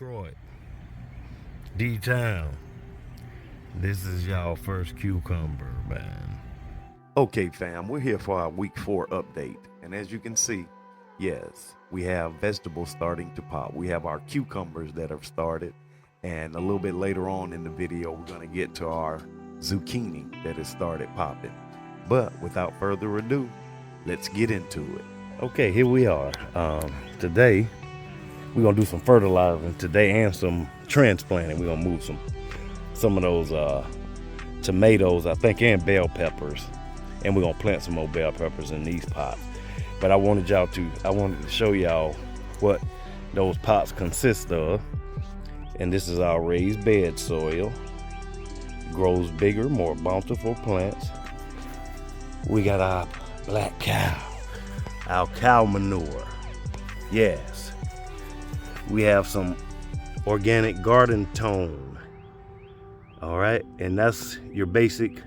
Detroit, D-Town. This is y'all first cucumber, man. Okay, fam, we're here for our week 4 update. And as you can see, yes, we have vegetables starting to pop. We have our cucumbers that have started. And a little bit later on in the video, we're going to get to our zucchini that has started popping. But without further ado, let's get into it. Okay, here we are. Today, we're going to do some fertilizing today and some transplanting. We're going to move some of those tomatoes, I think, and bell peppers. And we're going to plant some more bell peppers in these pots. But I wanted to show y'all what those pots consist of. And this is our raised bed soil. Grows bigger, more bountiful plants. We got our black cow, our cow manure. Yes. We have some organic garden tone. All right, and that's your basic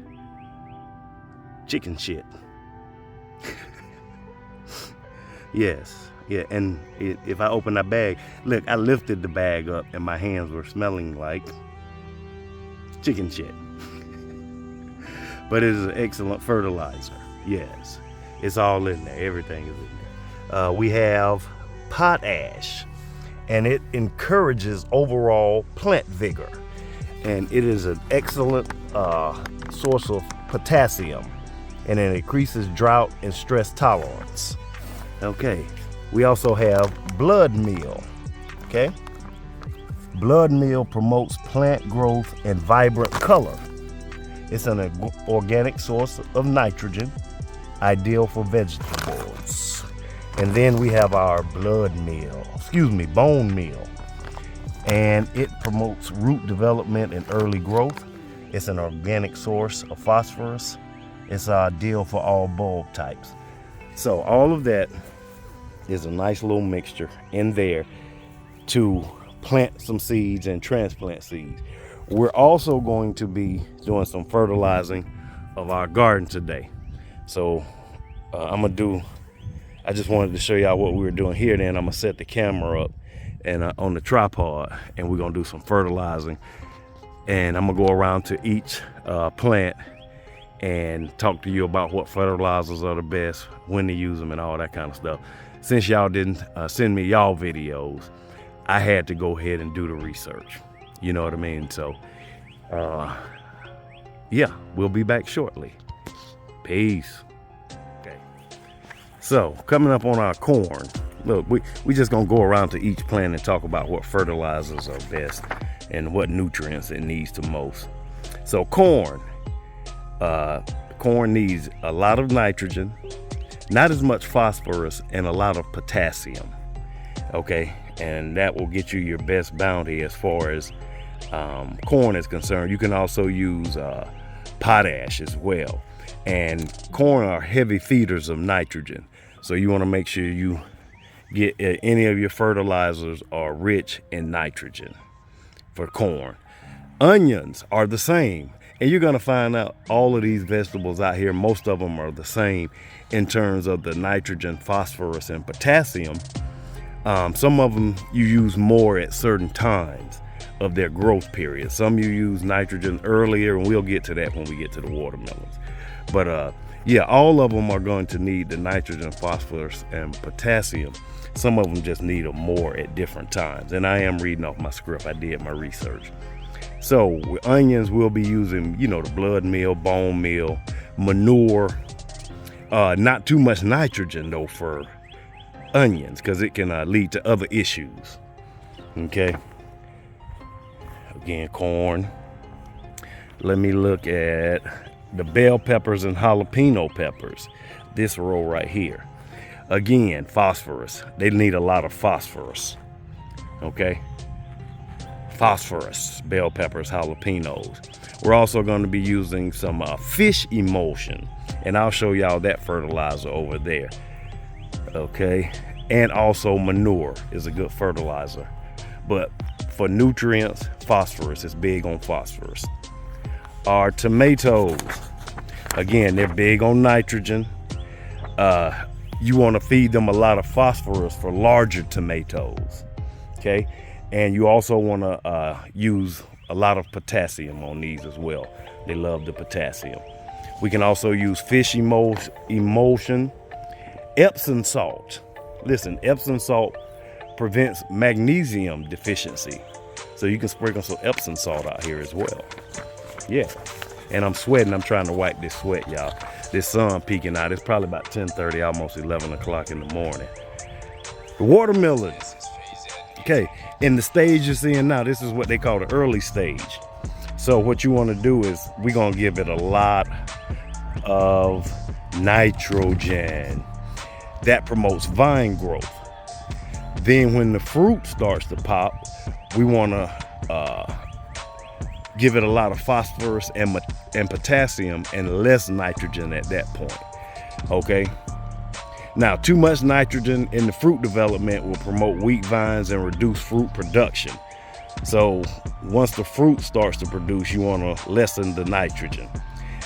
chicken shit. Yes, yeah, and if I open that bag, look, I lifted the bag up and my hands were smelling like chicken shit. But it is an excellent fertilizer. Yes, it's all in there. Everything is in there. We have potash, and it encourages overall plant vigor. And it is an excellent source of potassium, and it increases drought and stress tolerance. Okay, we also have blood meal. Okay, blood meal promotes plant growth and vibrant color. It's an organic source of nitrogen, ideal for vegetables. And then we have our bone meal. And it promotes root development and early growth. It's an organic source of phosphorus. It's ideal for all bulb types. So all of that is a nice little mixture in there to plant some seeds and transplant seeds. We're also going to be doing some fertilizing of our garden today. So I just wanted to show y'all what we were doing here. Then I'm gonna set the camera up and on the tripod, and we're gonna do some fertilizing. And I'm gonna go around to each plant and talk to you about what fertilizers are the best, when to use them, and all that kind of stuff. Since y'all didn't send me y'all videos, I had to go ahead and do the research. You know what I mean? So, yeah, we'll be back shortly. Peace. Okay. So, coming up on our corn, look, we just gonna go around to each plant and talk about what fertilizers are best and what nutrients it needs the most. So, corn needs a lot of nitrogen, not as much phosphorus, and a lot of potassium. Okay, and that will get you your best bounty as far as corn is concerned. You can also use potash as well. And corn are heavy feeders of nitrogen. So you want to make sure you get any of your fertilizers are rich in nitrogen for corn. Onions are the same. And you're going to find out all of these vegetables out here, most of them are the same in terms of the nitrogen, phosphorus, and potassium. Some of them you use more at certain times of their growth period. Some you use nitrogen earlier, and we'll get to that when we get to the watermelons. But yeah, all of them are going to need the nitrogen, phosphorus, and potassium. Some of them just need them more at different times. And I am reading off my script. I did my research. So with onions, we'll be using, the blood meal, bone meal, manure. Not too much nitrogen though for onions, because it can lead to other issues. Okay. Again, corn. Let me look at the bell peppers and jalapeno peppers. This row right here. Again, phosphorus. They need a lot of phosphorus. Okay. Phosphorus, bell peppers, jalapenos. We're also going to be using some fish emulsion, and I'll show y'all that fertilizer over there. Okay. And also manure is a good fertilizer. But for nutrients, phosphorus is big on phosphorus. Our tomatoes, again, they're big on nitrogen. You want to feed them a lot of phosphorus for larger tomatoes. Okay. And you also want to use a lot of potassium on these as well. They love the potassium. We can also use fish emulsion, Epsom salt. Listen, Epsom salt prevents magnesium deficiency. So you can sprinkle some Epsom salt out here as well. Yeah. And I'm sweating. I'm trying to wipe this sweat, y'all. This sun peeking out. It's probably about 10:30, almost 11 o'clock in the morning. The watermelons. Okay, in the stage you're seeing now, this is what they call the early stage. So what you want to do is we're going to give it a lot of nitrogen. That promotes vine growth. Then when the fruit starts to pop, we want to give it a lot of phosphorus and potassium and less nitrogen at that point. Okay. Now, too much nitrogen in the fruit development will promote weak vines and reduce fruit production. So once the fruit starts to produce, you want to lessen the nitrogen.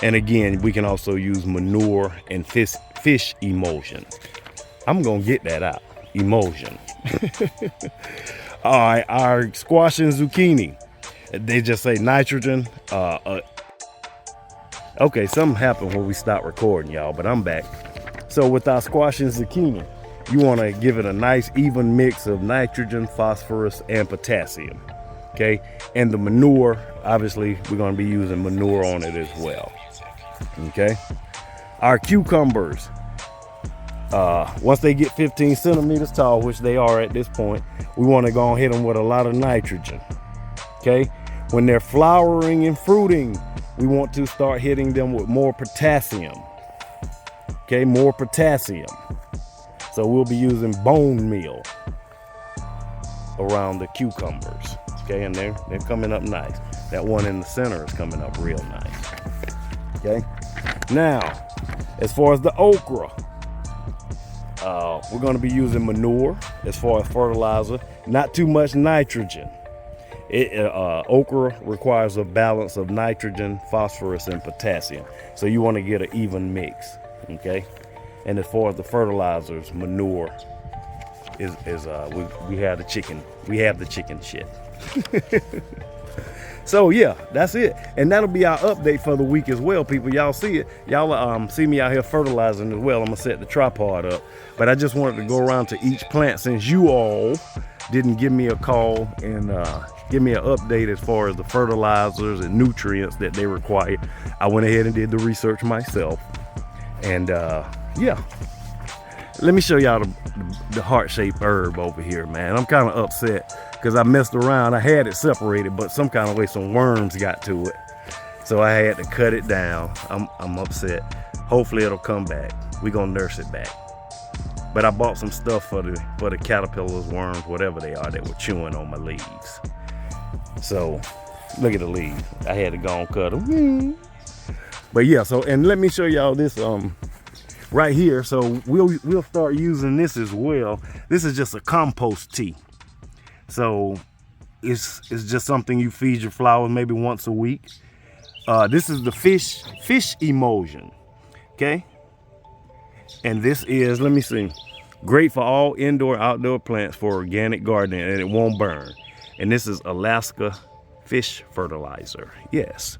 And again, we can also use manure and fish emulsion. I'm going to get that out. Emulsion. All right, our squash and zucchini. They just say nitrogen. Okay, something happened when we stopped recording, y'all, but I'm back. So with our squash and zucchini, you want to give it a nice even mix of nitrogen, phosphorus, and potassium. Okay, and the manure, obviously, we're going to be using manure on it as well. Okay, our cucumbers, once they get 15 centimeters tall, which they are at this point, we want to go and hit them with a lot of nitrogen. Okay, when they're flowering and fruiting, we want to start hitting them with more potassium. Okay, more potassium. So we'll be using bone meal around the cucumbers. Okay, and they're coming up nice. That one in the center is coming up real nice. Okay, now as far as the okra, we're going to be using manure as far as fertilizer, not too much nitrogen. Okra requires a balance of nitrogen, phosphorus, and potassium. So you want to get an even mix. Okay, and as far as the fertilizers, manure is we have the chicken shit. So yeah, that's it, and that'll be our update for the week as well, people. Y'all see it, y'all see me out here fertilizing as well. I'm gonna set the tripod up, but I just wanted to go around to each plant since you all didn't give me a call and give me an update as far as the fertilizers and nutrients that they require. I went ahead and did the research myself. And yeah, let me show y'all the heart-shaped herb over here, man. I'm kind of upset because I messed around. I had it separated, but some kind of way some worms got to it, so I had to cut it down. I'm upset. Hopefully it'll come back. We're gonna nurse it back. But I bought some stuff for the caterpillars, worms, whatever they are, that were chewing on my leaves. So look at the leaves. I had to go and cut them. But yeah, so, and let me show y'all this right here. So we'll start using this as well. This is just a compost tea. So it's just something you feed your flowers maybe once a week. This is the fish emulsion. Okay. And this is, let me see, great for all indoor, outdoor plants for organic gardening, and it won't burn. And this is Alaska fish fertilizer. Yes.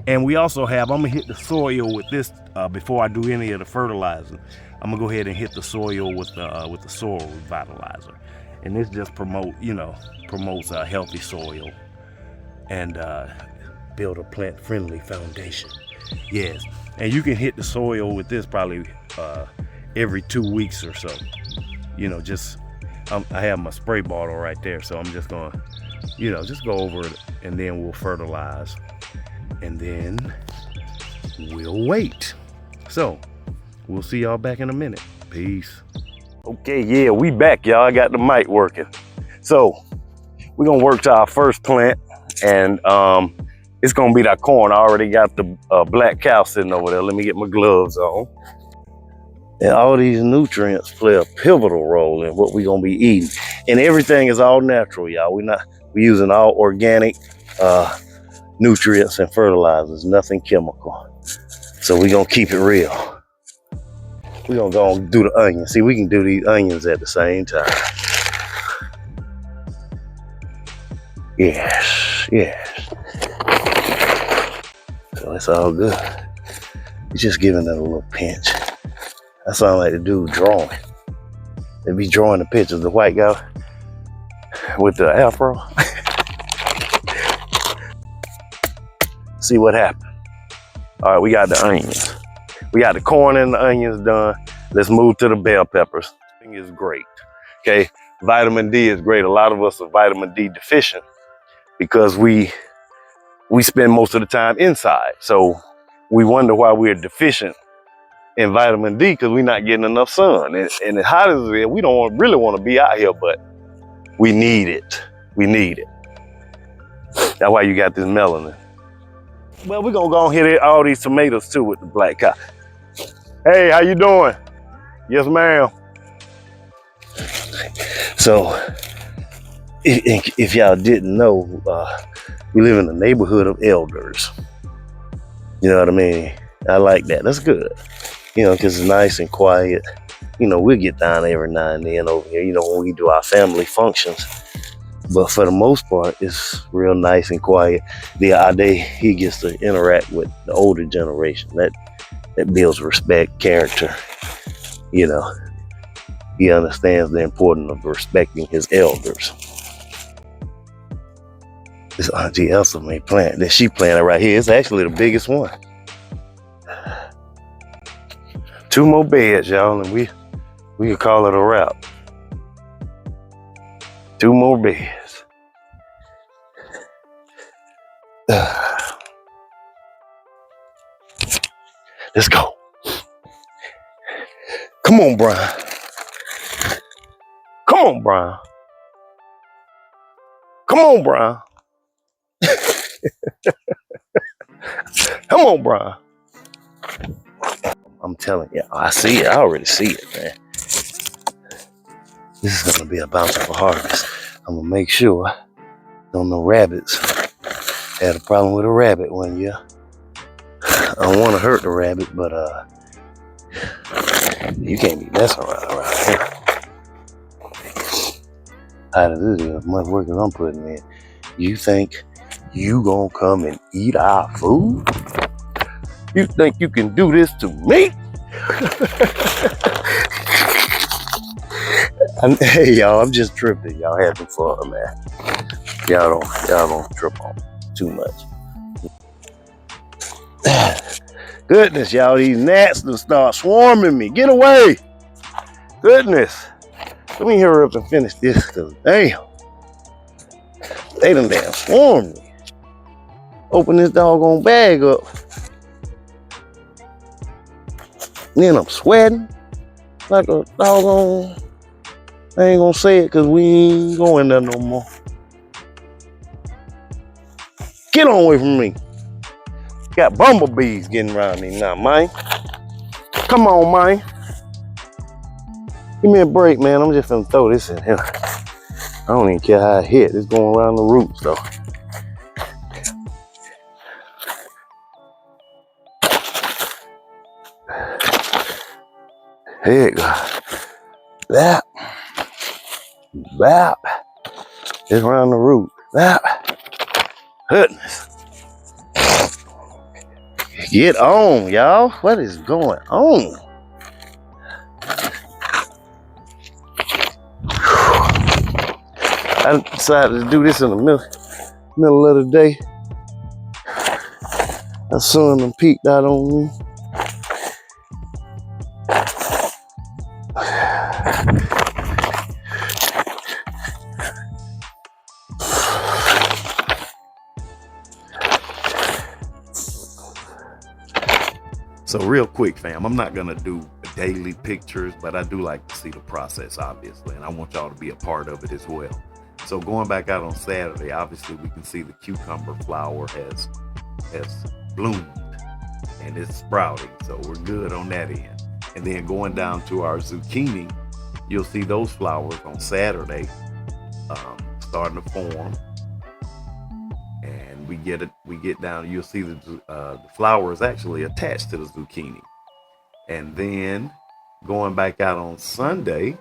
And we also have, I'm gonna hit the soil with this before I do any of the fertilizing. I'm gonna go ahead and hit the soil with the soil revitalizer. And this just promotes a healthy soil and build a plant-friendly foundation. Yes. And you can hit the soil with this probably every 2 weeks or so. I have my spray bottle right there, so I'm just gonna, just go over it, and then we'll fertilize, and then we'll wait. So we'll see y'all back in a minute. Peace. Okay, yeah, we back, y'all. I got the mic working. So we're gonna work to our first plant, and it's gonna be that corn. I already got the black cow sitting over there. Let me get my gloves on. And all these nutrients play a pivotal role in what we're gonna be eating. And everything is all natural, y'all. We're using all organic nutrients and fertilizers, nothing chemical. So we're gonna keep it real. We're gonna go and do the onions. See, we can do these onions at the same time. Yes, yes. So it's all good. You're just giving it a little pinch. That sounds like the dude drawing. They be drawing the pictures, the white guy with the afro. See what happened. All right, we got the onions. We got the corn and the onions done. Let's move to the bell peppers. Thing is great. Okay, vitamin D is great. A lot of us are vitamin D deficient because we spend most of the time inside. So we wonder why we're deficient in vitamin D because we're not getting enough sun. And as hot as it is, we don't really want to be out here, but we need it. We need it. That's why you got this melanin. Well, we're gonna go and hit all these tomatoes too with the black cow. Hey, how you doing? Yes, ma'am. So, if y'all didn't know, we live in a neighborhood of elders. You know what I mean? I like that. That's good. You know, because it's nice and quiet. You know, we'll get down every now and then over here, you know, when we do our family functions. But for the most part, it's real nice and quiet. The other day, he gets to interact with the older generation. That builds respect, character. You know, he understands the importance of respecting his elders. This Auntie Elsa may plant that she planted right here. It's actually the biggest one. 2 more beds, y'all, and we could call it a wrap. 2 more beds. Let's go. Come on, Brian. Come on, Brian. Come on, Brian. Come on, Brian. I'm telling you, I see it. I already see it, man. This is gonna be a bountiful harvest. I'm gonna make sure no rabbits. Had a problem with a rabbit one year. I don't want to hurt the rabbit, but you can't be messing around here. Out of this, as much work as I'm putting in, you think you gonna come and eat our food? You think you can do this to me? Hey y'all, I'm just tripping. Y'all having fun, man. Y'all don't trip on too much. Goodness, y'all, these gnats will start swarming me. Get away! Goodness. Let me hurry up and finish this, cause damn. They done damn swarmed me. Open this doggone bag up. And then I'm sweating like a doggone. I ain't gonna say it cause we ain't going there no more. Get on away from me. Got bumblebees getting around me now, man. Come on, man. Give me a break, man. I'm just gonna throw this in here. I don't even care how it hit. It's going around the roots, though. Here it goes. That. It's around the root. That. Goodness. Get on, y'all. What is going on? I decided to do this in the middle of the day. The sun done peeked out on me. So real quick, fam, I'm not gonna do daily pictures, but I do like to see the process, obviously, and I want y'all to be a part of it as well. So going back out on Saturday, obviously we can see the cucumber flower has bloomed and it's sprouting, so we're good on that end. And then going down to our zucchini, you'll see those flowers on Saturday starting to form. And we get down, you'll see the flower is actually attached to the zucchini. And then going back out on Sunday,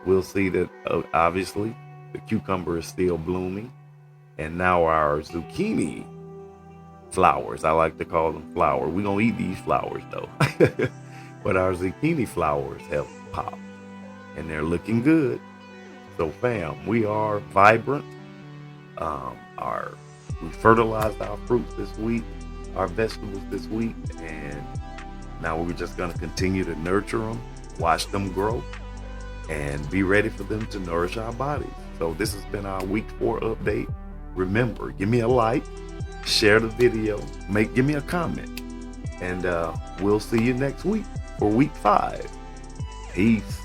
we'll see that obviously the cucumber is still blooming. And now our zucchini flowers, I like to call them flower. We're going to eat these flowers though. But our zucchini flowers have popped and they're looking good. So fam, we are vibrant. We fertilized our fruits this week, our vegetables this week, and now we're just going to continue to nurture them, watch them grow, and be ready for them to nourish our bodies. So this has been our week 4 update. Remember, give me a like, share the video, give me a comment, and we'll see you next week for week 5. Peace.